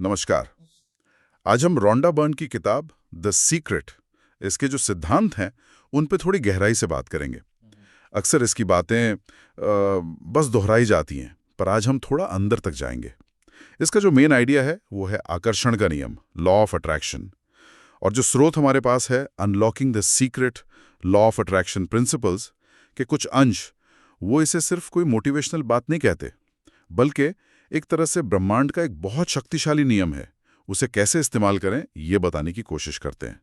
नमस्कार। आज हम रॉन्डा बर्न की किताब द सीक्रेट, इसके जो सिद्धांत हैं उन पे थोड़ी गहराई से बात करेंगे। अक्सर इसकी बातें बस दोहराई जाती हैं, पर आज हम थोड़ा अंदर तक जाएंगे। इसका जो मेन आइडिया है वो है आकर्षण का नियम, लॉ ऑफ अट्रैक्शन। और जो स्रोत हमारे पास है, unlocking the secret law of attraction principles के कुछ अंश, वो इसे सिर्फ कोई मोटिवेशनल बात नहीं कहते, बल्कि एक तरह से ब्रह्मांड का एक बहुत शक्तिशाली नियम है। उसे कैसे इस्तेमाल करें ये बताने की कोशिश करते हैं।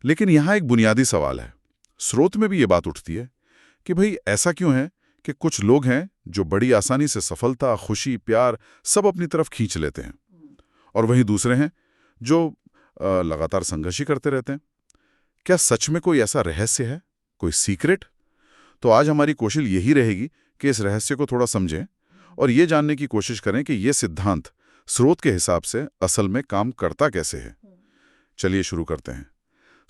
लेकिन यहाँ एक बुनियादी सवाल है। स्रोत में भी ये बात उठती है कि भाई ऐसा क्यों है कि कुछ लोग हैं जो बड़ी आसानी से सफलता, खुशी, प्यार सब अपनी तरफ खींच लेते हैं, और वहीं दूसरे हैं जो लगातार संघर्ष ही करते रहते हैं। क्या सच में कोई ऐसा रहस्य है, कोई सीक्रेट? तो आज हमारी कोशिश यही रहेगी कि इस रहस्य को थोड़ा समझें और ये जानने की कोशिश करें कि ये सिद्धांत स्रोत के हिसाब से असल में काम करता कैसे है। चलिए शुरू करते हैं।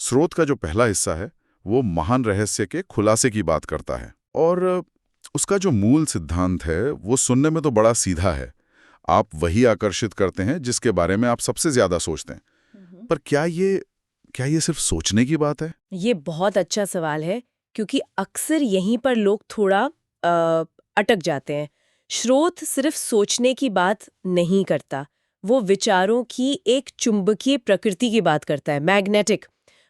स्रोत का जो पहला हिस्सा है वो महान रहस्य के खुलासे की बात करता है, और उसका जो मूल सिद्धांत है वो सुनने में तो बड़ा सीधा है। आप वही आकर्षित करते हैं जिसके बारे में आप सबसे ज्यादा सोचते हैं। पर क्या ये सिर्फ सोचने की बात है? ये बहुत अच्छा सवाल है, क्योंकि अक्सर यहीं पर लोग थोड़ा अटक जाते हैं। स्रोत सिर्फ सोचने की बात नहीं करता, वो विचारों की एक चुंबकीय प्रकृति की बात करता है, मैग्नेटिक।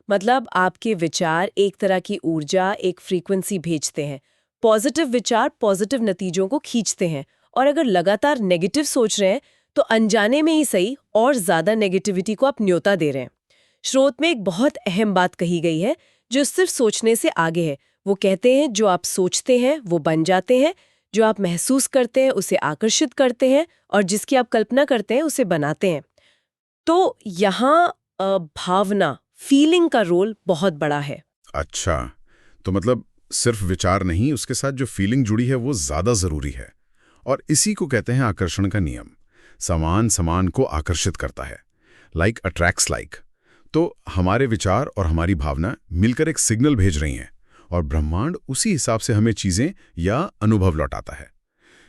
मतलब आपके विचार एक तरह की ऊर्जा, एक फ्रीक्वेंसी भेजते हैं। पॉजिटिव विचार पॉजिटिव नतीजों को खींचते हैं, और अगर लगातार नेगेटिव सोच रहे हैं तो अनजाने में ही सही और ज्यादा नेगेटिविटी को आप न्योता दे रहे हैं। स्रोत में एक बहुत अहम बात कही गई है, जो सिर्फ सोचने से आगे है। वो कहते हैं जो आप सोचते हैं वो बन जाते हैं, जो आप महसूस करते हैं उसे आकर्षित करते हैं, और जिसकी आप कल्पना करते हैं उसे बनाते हैं। तो यहाँ भावना, फीलिंग का रोल बहुत बड़ा है। अच्छा, तो मतलब सिर्फ विचार नहीं, उसके साथ जो फीलिंग जुड़ी है वो ज्यादा जरूरी है। और इसी को कहते हैं आकर्षण का नियम। समान समान को आकर्षित करता है, लाइक अट्रैक्ट्स लाइक। तो हमारे विचार और हमारी भावना मिलकर एक सिग्नल भेज रही हैं, और ब्रह्मांड उसी हिसाब से हमें चीजें या अनुभव लौटाता है।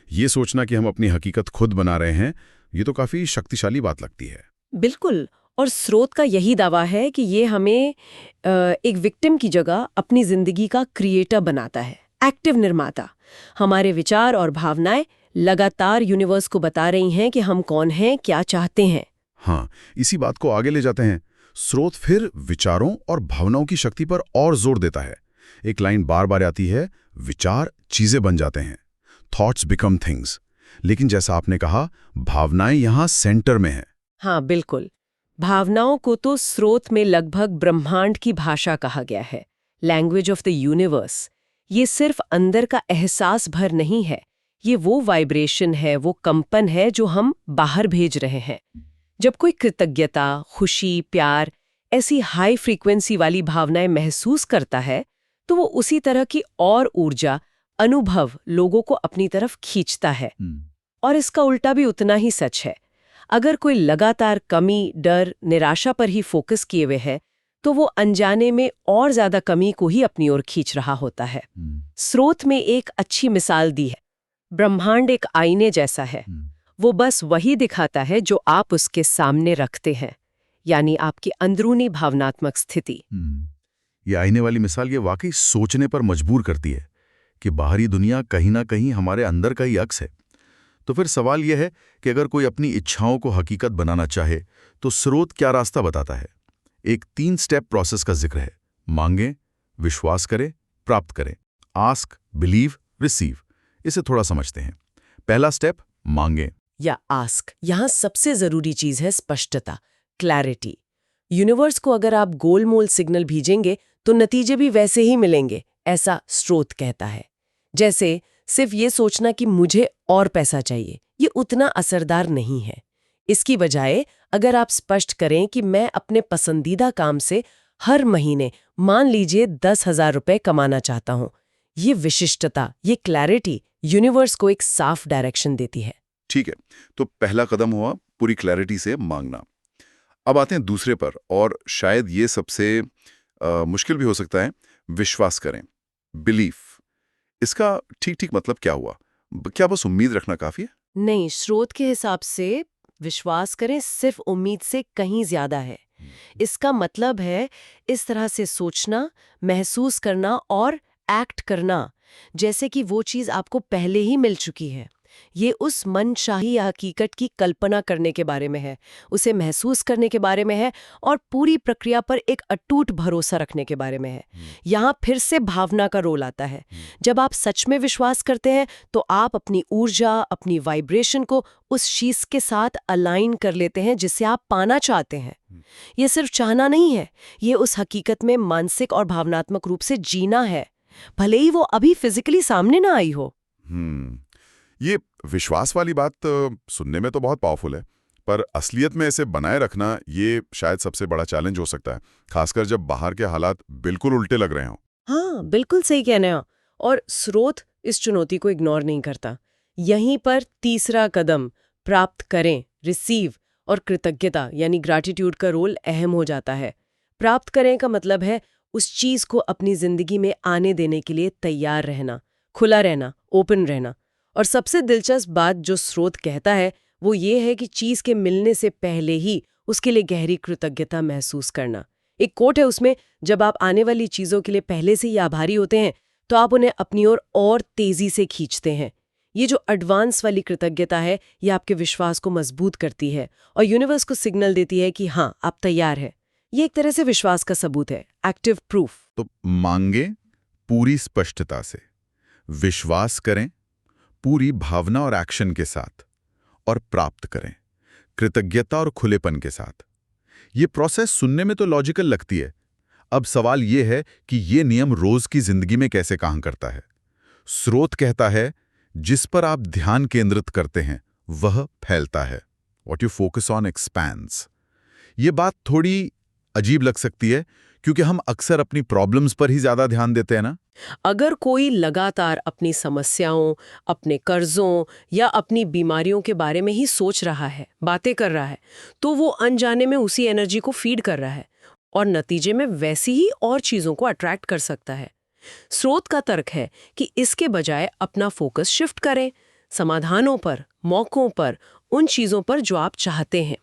ये सोचना कि हम अपनी हकीकत खुद बना रहे हैं, ये तो काफी शक्तिशाली बात लगती है। बिल्कुल। और स्रोत का यही दावा है कि ये हमें एक विक्टिम की जगह अपनी जिंदगी का क्रिएटर बनाता है, एक्टिव निर्माता। हमारे विचार और भावनाएं लगातार यूनिवर्स को बता रही हैं कि हम कौन हैं, क्या चाहते हैं। हाँ, इसी बात को आगे ले जाते हैं। स्रोत फिर विचारों और भावनाओं की शक्ति पर और जोर देता है। एक लाइन बार बार आती है, विचार चीजें बन जाते हैं, थॉट्स बिकम थिंग्स। लेकिन जैसा आपने कहा, भावनाएं यहाँ सेंटर में हैं। हाँ बिल्कुल। भावनाओं को तो स्रोत में लगभग ब्रह्मांड की भाषा कहा गया है, लैंग्वेज ऑफ द यूनिवर्स। ये सिर्फ अंदर का एहसास भर नहीं है, ये वो वाइब्रेशन है, वो कंपन है जो हम बाहर भेज रहे हैं। जब कोई कृतज्ञता, खुशी, प्यार, ऐसी हाई फ्रीक्वेंसी वाली भावनाएं महसूस करता है, तो वो उसी तरह की और ऊर्जा, अनुभव लोगों को अपनी तरफ खींचता है। और इसका उल्टा भी उतना ही सच है। अगर कोई लगातार कमी, डर, निराशा पर ही फोकस किए हुए है, तो वो अनजाने में और ज्यादा कमी को ही अपनी ओर खींच रहा होता है। स्रोत में एक अच्छी मिसाल दी है। ब्रह्मांड एक आईने जैसा है। वो बस वही दिखाता है जो आप उसके सामने रखते हैं, यानी आपकी अंदरूनी भावनात्मक स्थिति। ये आईने वाली मिसाल ये वाकई सोचने पर मजबूर करती है कि बाहरी दुनिया कहीं ना कहीं हमारे अंदर का ही अक्स है। तो फिर सवाल यह है कि अगर कोई अपनी इच्छाओं को हकीकत बनाना चाहे तो स्रोत क्या रास्ता बताता है? एक 3 स्टेप प्रोसेस का जिक्र है। मांगें, विश्वास करें, प्राप्त करें। Ask, believe, receive. इसे थोड़ा समझते हैं। पहला स्टेप, मांगें। या आस्क। यहाँ सबसे जरूरी चीज है स्पष्टता, क्लैरिटी। यूनिवर्स को अगर आप गोलमोल सिग्नल भेजेंगे तो नतीजे भी वैसे ही मिलेंगे, ऐसा स्रोत कहता है। जैसे सिर्फ ये सोचना कि मुझे और पैसा चाहिए, ये उतना असरदार नहीं है। इसकी बजाय अगर आप स्पष्ट करें कि मैं अपने पसंदीदा काम से हर महीने मान लीजिए 10,000 रुपए कमाना चाहता हूं, ये विशिष्टता, ये क्लैरिटी यूनिवर्स को एक साफ डायरेक्शन देती है। ठीक है, तो पहला कदम हुआ पूरी क्लैरिटी से मांगना। अब आते हैं दूसरे पर, और शायद ये सबसे मुश्किल भी हो सकता है। विश्वास करें, बिलीफ। इसका ठीक ठीक मतलब क्या हुआ? क्या बस उम्मीद रखना काफी है? नहीं, स्रोत के हिसाब से विश्वास करें सिर्फ उम्मीद से कहीं ज्यादा है। इसका मतलब है इस तरह से सोचना, महसूस करना और एक्ट करना जैसे कि वो चीज आपको पहले ही मिल चुकी है। ये उस मनचाही हकीकत की कल्पना करने के बारे में है, उसे महसूस करने के बारे में है और पूरी प्रक्रिया पर एक अटूट भरोसा रखने के बारे में है। यहाँ फिर से भावना का रोल आता है। जब आप सच में विश्वास करते हैं तो आप अपनी ऊर्जा, अपनी वाइब्रेशन को उस चीज के साथ अलाइन कर लेते हैं जिसे आप पाना चाहते हैं। ये सिर्फ चाहना नहीं है, ये उस हकीकत में मानसिक और भावनात्मक रूप से जीना है, भले ही वो अभी फिजिकली सामने ना आई हो। ये विश्वास वाली बात सुनने में तो बहुत पावरफुल है, पर असलियत में इसे बनाए रखना ये शायद सबसे बड़ा चैलेंज हो सकता है, खासकर जब बाहर के हालात बिल्कुल उल्टे लग रहे हों। हाँ, बिल्कुल सही कहना है। और स्रोत इस चुनौती को इग्नोर नहीं करता। यहीं पर तीसरा कदम प्राप्त करें, रिसीव और कृतज्ञता यानी ग्रैटिट्यूड का रोल अहम हो जाता है। प्राप्त करें का मतलब है उस चीज को अपनी जिंदगी में आने देने के लिए तैयार रहना, खुला रहना, ओपन रहना। और सबसे दिलचस्प बात जो स्रोत कहता है वो ये है कि चीज के मिलने से पहले ही उसके लिए गहरी कृतज्ञता महसूस करना। एक कोट है उसमें, जब आप आने वाली चीजों के लिए पहले से ही आभारी होते हैं तो आप उन्हें अपनी ओर और तेजी से खींचते हैं। ये जो एडवांस वाली कृतज्ञता है ये आपके विश्वास को मजबूत करती है और यूनिवर्स को सिग्नल देती है कि हाँ, आप तैयार हैं। ये एक तरह से विश्वास का सबूत है, एक्टिव प्रूफ। तो मांगे पूरी स्पष्टता से, विश्वास करें पूरी भावना और एक्शन के साथ, और प्राप्त करें कृतज्ञता और खुलेपन के साथ। ये प्रोसेस सुनने में तो लॉजिकल लगती है। अब सवाल ये है कि ये नियम रोज की जिंदगी में कैसे काम करता है। स्रोत कहता है जिस पर आप ध्यान केंद्रित करते हैं वह फैलता है। What you focus on expands। ये बात थोड़ी अजीब लग सकती है क्योंकि हम अक्सर अपनी प्रॉब्लम्स पर ही ज्यादा ध्यान देते हैं ना। अगर कोई लगातार अपनी समस्याओं, अपने कर्जों या अपनी बीमारियों के बारे में ही सोच रहा है, बातें कर रहा है, तो वो अनजाने में उसी एनर्जी को फीड कर रहा है और नतीजे में वैसी ही और चीजों को अट्रैक्ट कर सकता है। स्रोत का तर्क है कि इसके बजाय अपना फोकस शिफ्ट करें, समाधानों पर, मौकों पर, उन चीजों पर जो आप चाहते हैं।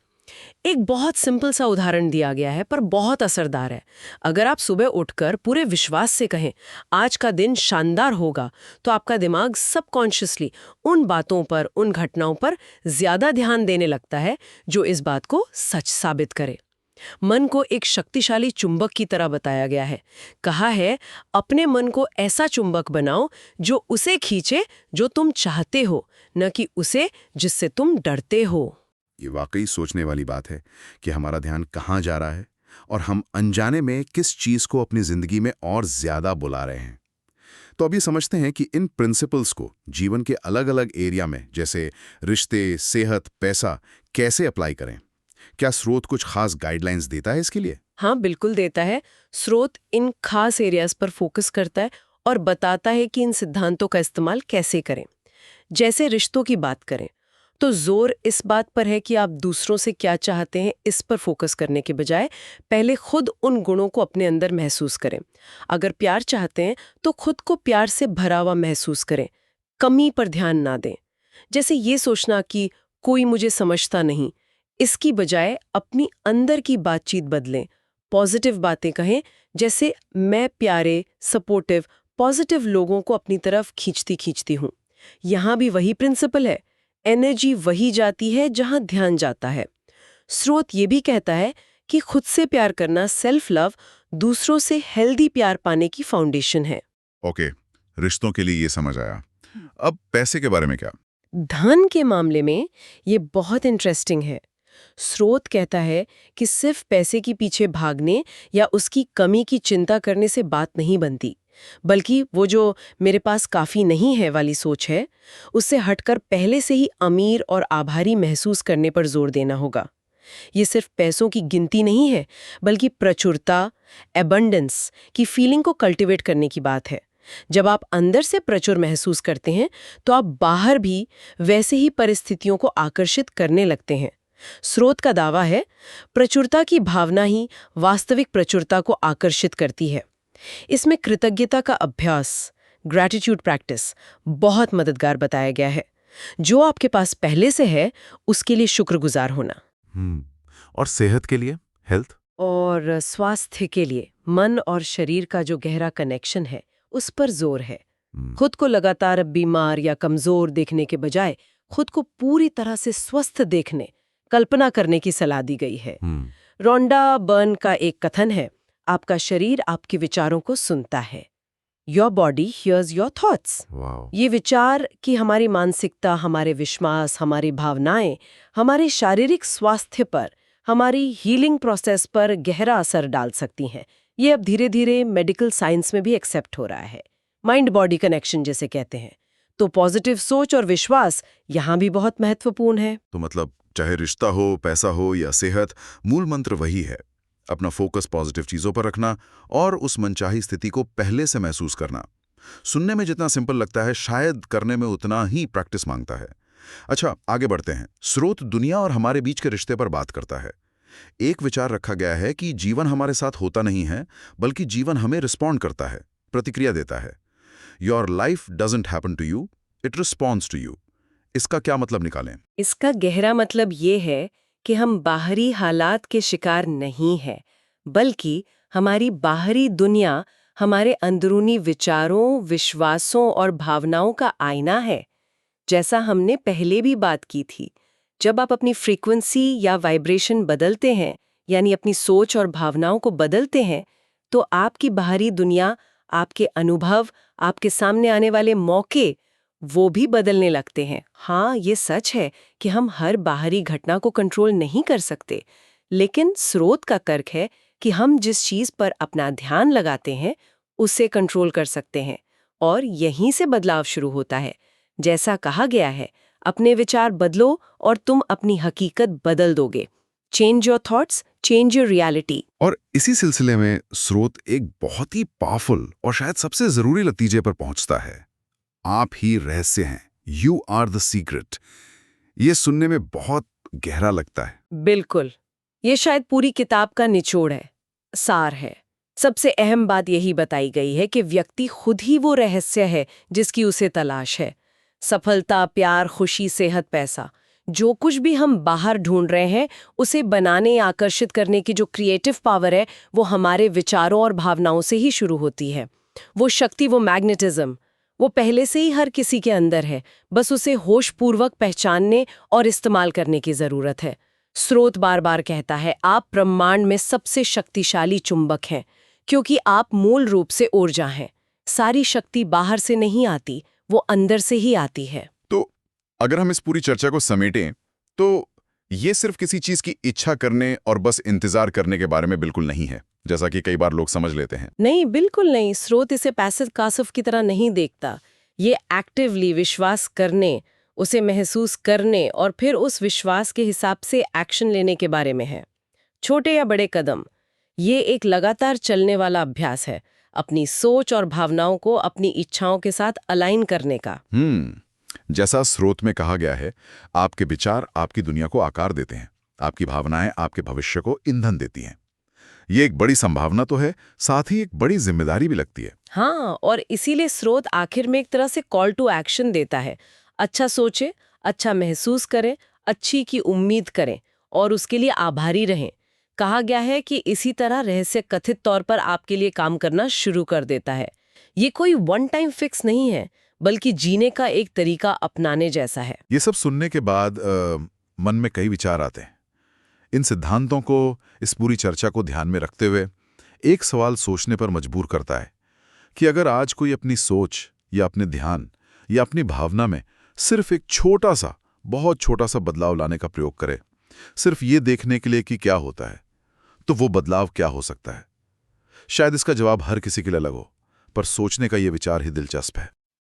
एक बहुत सिंपल सा उदाहरण दिया गया है पर बहुत असरदार है। अगर आप सुबह उठकर पूरे विश्वास से कहें आज का दिन शानदार होगा, तो आपका दिमाग सबकॉन्शियसली उन बातों पर, उन घटनाओं पर ज्यादा ध्यान देने लगता है जो इस बात को सच साबित करे। मन को एक शक्तिशाली चुंबक की तरह बताया गया है। कहा है अपने मन को ऐसा चुंबक बनाओ जो उसे खींचे जो तुम चाहते हो, न कि उसे जिससे तुम डरते हो। ये वाकई सोचने वाली बात है कि हमारा ध्यान कहाँ जा रहा है और हम अनजाने में किस चीज को अपनी जिंदगी में और ज्यादा बुला रहे हैं। तो अभी समझते हैं कि इन प्रिंसिपल्स को जीवन के अलग अलग एरिया में, जैसे रिश्ते, सेहत, पैसा, कैसे अप्लाई करें। क्या स्रोत कुछ खास गाइडलाइंस देता है इसके लिए? हाँ, बिल्कुल देता है। स्रोत इन खास एरियाज पर फोकस करता है और बताता है कि इन सिद्धांतों का इस्तेमाल कैसे करें। जैसे रिश्तों की बात करें तो जोर इस बात पर है कि आप दूसरों से क्या चाहते हैं इस पर फोकस करने के बजाय पहले खुद उन गुणों को अपने अंदर महसूस करें। अगर प्यार चाहते हैं तो खुद को प्यार से भरा हुआ महसूस करें, कमी पर ध्यान ना दें। जैसे ये सोचना कि कोई मुझे समझता नहीं, इसकी बजाय अपनी अंदर की बातचीत बदलें, पॉजिटिव बातें कहें, जैसे मैं प्यारे, सपोर्टिव, पॉजिटिव लोगों को अपनी तरफ खींचती हूँ। यहाँ भी वही प्रिंसिपल है, एनर्जी वही जाती है जहां ध्यान जाता है। स्रोत ये भी कहता है कि खुद से प्यार करना, सेल्फ लव, दूसरों से हेल्दी प्यार पाने की फाउंडेशन है। ओके, रिश्तों के लिए ये समझ आया। अब पैसे के बारे में क्या? धन के मामले में ये बहुत इंटरेस्टिंग है। स्रोत कहता है कि सिर्फ पैसे के पीछे भागने या उसकी कमी की चिंता करने से बात नहीं बनती, बल्कि वो जो मेरे पास काफी नहीं है वाली सोच है, उससे हटकर पहले से ही अमीर और आभारी महसूस करने पर जोर देना होगा। ये सिर्फ पैसों की गिनती नहीं है, बल्कि प्रचुरता, एबंडेंस की फीलिंग को कल्टीवेट करने की बात है। जब आप अंदर से प्रचुर महसूस करते हैं तो आप बाहर भी वैसे ही परिस्थितियों को आकर्षित करने लगते हैं। स्रोत का दावा है प्रचुरता की भावना ही वास्तविक प्रचुरता को आकर्षित करती है। इसमें कृतज्ञता का अभ्यास, ग्रैटिट्यूड प्रैक्टिस बहुत मददगार बताया गया है। जो आपके पास पहले से है उसके लिए शुक्रगुजार होना। और सेहत के लिए हेल्थ? और स्वास्थ्य के लिए मन और शरीर का जो गहरा कनेक्शन है उस पर जोर है। खुद को लगातार बीमार या कमजोर देखने के बजाय खुद को पूरी तरह से स्वस्थ देखने, कल्पना करने की सलाह दी गई है। रोंडा बर्न का एक कथन है, आपका शरीर आपके विचारों को सुनता है। Your body hears your thoughts. ये विचार कि हमारी मानसिकता, हमारे विश्वास, हमारी भावनाएं हमारे शारीरिक स्वास्थ्य पर, हमारी हीलिंग प्रोसेस पर गहरा असर डाल सकती हैं। ये अब धीरे धीरे मेडिकल साइंस में भी एक्सेप्ट हो रहा है, माइंड बॉडी कनेक्शन जिसे कहते हैं। तो पॉजिटिव सोच और विश्वास यहाँ भी बहुत महत्वपूर्ण है। तो मतलब चाहे रिश्ता हो, पैसा हो या सेहत, मूल मंत्र वही है, अपना फोकस पॉजिटिव चीजों पर रखना और उस मनचाही स्थिति को पहले से महसूस करना। सुनने में जितना सिंपल लगता है, शायद करने में उतना ही प्रैक्टिस मांगता है। अच्छा, आगे बढ़ते हैं। स्रोत दुनिया और हमारे बीच के रिश्ते पर बात करता है। एक विचार रखा गया है कि जीवन हमारे साथ होता नहीं है, बल्कि जीवन हमें रिस्पॉन्ड करता है, प्रतिक्रिया देता है। Your life doesn't happen to you, it responds to you. इसका क्या मतलब निकालें? इसका गहरा मतलब ये है कि हम बाहरी हालात के शिकार नहीं हैं, बल्कि हमारी बाहरी दुनिया हमारे अंदरूनी विचारों, विश्वासों और भावनाओं का आईना है। जैसा हमने पहले भी बात की थी, जब आप अपनी फ्रीक्वेंसी या वाइब्रेशन बदलते हैं, यानी अपनी सोच और भावनाओं को बदलते हैं, तो आपकी बाहरी दुनिया, आपके अनुभव, आपके सामने आने वाले मौके, वो भी बदलने लगते हैं। हाँ, ये सच है कि हम हर बाहरी घटना को कंट्रोल नहीं कर सकते, लेकिन स्रोत का तर्क है कि हम जिस चीज़ पर अपना ध्यान लगाते हैं उसे कंट्रोल कर सकते हैं, और यहीं से बदलाव शुरू होता है। जैसा कहा गया है, अपने विचार बदलो और तुम अपनी हकीकत बदल दोगे। Change your thoughts, change your reality. और इसी सिलसिले में स्रोत एक बहुत ही पावरफुल और शायद सबसे जरूरी नतीजे पर पहुंचता है। आप ही रहस्य हैं, यू आर द सीक्रेट। ये सुनने में बहुत गहरा लगता है। बिल्कुल, ये शायद पूरी किताब का निचोड़ है, सार है। सबसे अहम बात यही बताई गई है कि व्यक्ति खुद ही वो रहस्य है जिसकी उसे तलाश है। सफलता, प्यार, खुशी, सेहत, पैसा, जो कुछ भी हम बाहर ढूंढ रहे हैं, उसे बनाने या आकर्षित करने की जो क्रिएटिव पावर है, वो हमारे विचारों और भावनाओं से ही शुरू होती है। वो शक्ति, वो मैग्नेटिज्म, वो पहले से ही हर किसी के अंदर है, बस उसे होशपूर्वक पहचानने और इस्तेमाल करने की जरूरत है। स्रोत बार बार कहता है, आप ब्रह्मांड में सबसे शक्तिशाली चुंबक हैं, क्योंकि आप मूल रूप से ऊर्जा हैं। सारी शक्ति बाहर से नहीं आती, वो अंदर से ही आती है। तो अगर हम इस पूरी चर्चा को समेटें, तो ये सिर्फ किसी चीज की इच्छा करने और बस इंतजार करने के बारे में बिल्कुल नहीं है, जैसा कि कई बार लोग समझ लेते हैं। नहीं, बिल्कुल नहीं। स्रोत इसे पैसिव कासिव की तरह नहीं देखता। ये एक्टिवली विश्वास करने, उसे महसूस करने और फिर उस विश्वास के हिसाब से एक्शन लेने के बारे में है। छोटे या बड़े कदम, ये एक लगातार चलने वाला अभ्यास है, अपनी सोच और भावनाओं को अपनी इच्छाओं के साथ अलाइन करने का। जैसा स्रोत में कहा गया है, आपके विचार आपकी दुनिया को आकार देते हैं, आपकी भावनाएं आपके भविष्य को ईंधन देती हैं। ये एक बड़ी संभावना तो है, साथ ही एक बड़ी जिम्मेदारी भी लगती है। हाँ, और इसीलिए स्रोत आखिर में एक तरह से कॉल टू एक्शन देता है। अच्छा सोचें, अच्छा महसूस करें, अच्छी की उम्मीद करें और उसके लिए आभारी रहें। कहा गया है कि इसी तरह रहस्य कथित तौर पर आपके लिए काम करना शुरू कर देता है। ये कोई वन टाइम फिक्स नहीं है, बल्कि जीने का एक तरीका अपनाने जैसा है। ये सब सुनने के बाद मन में कई विचार आते हैं। इन सिद्धांतों को, इस पूरी चर्चा को ध्यान में रखते हुए एक सवाल सोचने पर मजबूर करता है कि अगर आज कोई अपनी सोच या अपने ध्यान या अपनी भावना में सिर्फ एक छोटा सा, बहुत छोटा सा बदलाव लाने का प्रयोग करे, सिर्फ ये देखने के लिए कि क्या होता है, तो वो बदलाव क्या हो सकता है? शायद इसका जवाब हर किसी के लिए अलग हो, पर सोचने का ये विचार ही दिलचस्प है।